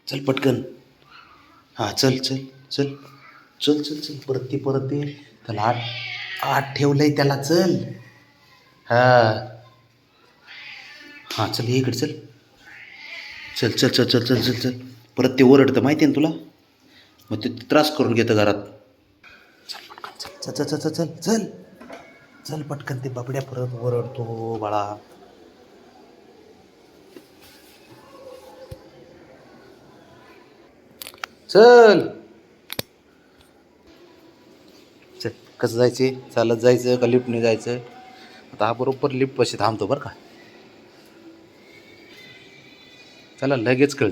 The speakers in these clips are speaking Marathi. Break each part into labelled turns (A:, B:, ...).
A: चल पटकन. हां चल चल चल चल चल चल परत ते त्याला आत आत ठेवलंय त्याला. चल. हां हां चल इकडे चल. चल चल चल चल चल चल चल परत ते ओरडतं माहिती आहे ना तुला. मग ते त्रास करून घेतं घरात. चल पटकन चल चल चल चल चल चल चल पटकन. ते बाबड्या परत ओरडतो बाळा. चल चल. कसं जायचे? चालत जायचं का लिफ्टने जायचं? आता हा बरोबर लिफ्टपाशी थांबतो बरं का. चला लगेच कळ.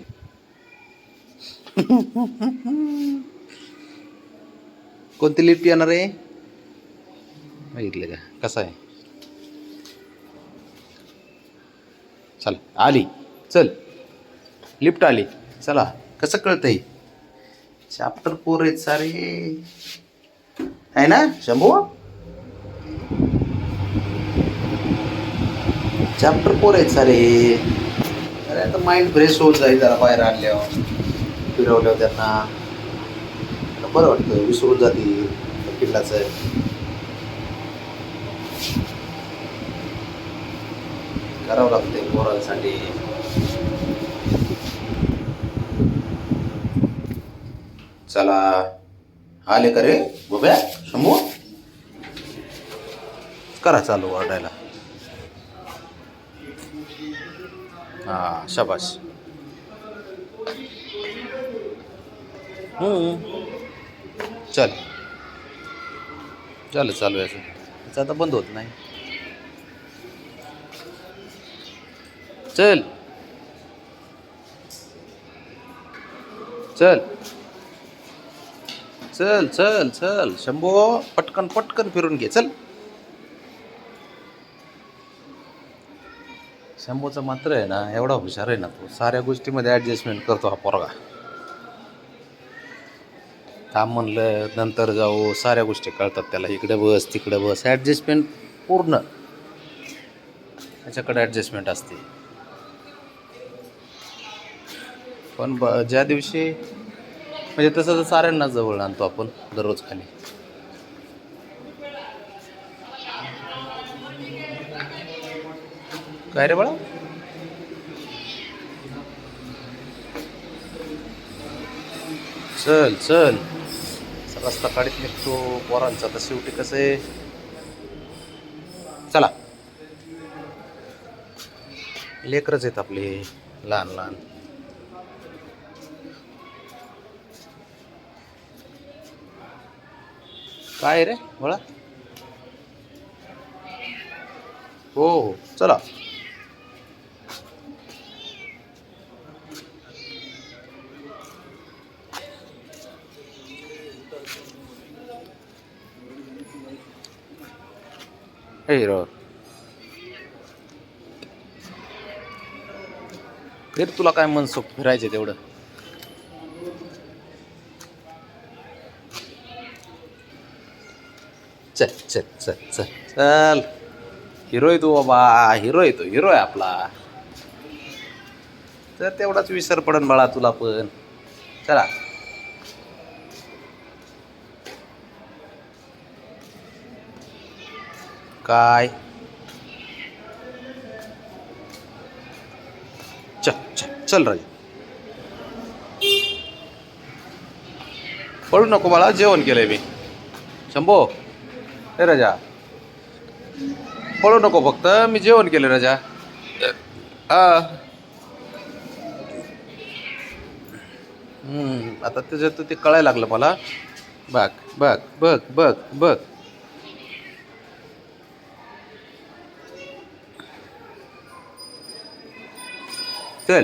A: कोणती लिफ्ट येणार आहे? बघितलं का कसं आहे. चल आली. चल लिफ्ट आली. चला. कसं कळतंय? चॅप्टर पोर आहेत सारे आहे ना शंभू. चॅप्टर पोर आहेत सारे. अरे आता माइंड फ्रेश होऊन जाईल जरा बाहेर आणल्यावर फिरवल्यावर त्यांना बरं वाटतं. विसरून जातील किल्लाचं. करावं लागते पोरांसाठी. चला आले का रे बघ्या शंभू. करा चालू ओरडायला. हां शाबास. चल झालं चालू याचं. त्याचं आता बंद होत नाही. चल चल चल चल चल शंभू पटकन पटकन फिरून घे. चल. शंभूचा मात्र आहे ना एवढा हुशार आहे ना तो. साऱ्या गोष्टीमध्ये ॲडजस्टमेंट करतो हा पोरगा. थांब म्हणलं नंतर जाऊ साऱ्या गोष्टी कळतात त्याला. इकडे बस तिकडे बस ॲडजस्टमेंट पूर्ण त्याच्याकडे ॲडजस्टमेंट असते. पण ज्या दिवशी म्हणजे तसं तर साऱ्यांना जवळ आणतो आपण दररोज खाली. काय रे बाळा? चल चल. रस्ता काढीत निघतो पोरांचा. तर शेवटी कसं आहे. चला लेकरच आहेत आपले लहान लहान. काय रे बाळा? हो हो चला. हे रो फिर तुला काय मनसोख फिरायचे तेवढं. चल चल चल चल चल. हिरो आहे तू बाबा. हिरो आहे तो. हिरो आहे आपला. तर तेवढाच विसर पडन बाळा तुला पण. चला. काय? चल चल चल राजा. पळू नको बाळा. जेवण केलंय मी. शंभो हे राजा पळू नको फक्त. मी जेवण केलं राजा. हा आता त्याच्यात ते कळायला लागलं मला. बघ बघ बघ बघ बघ. चल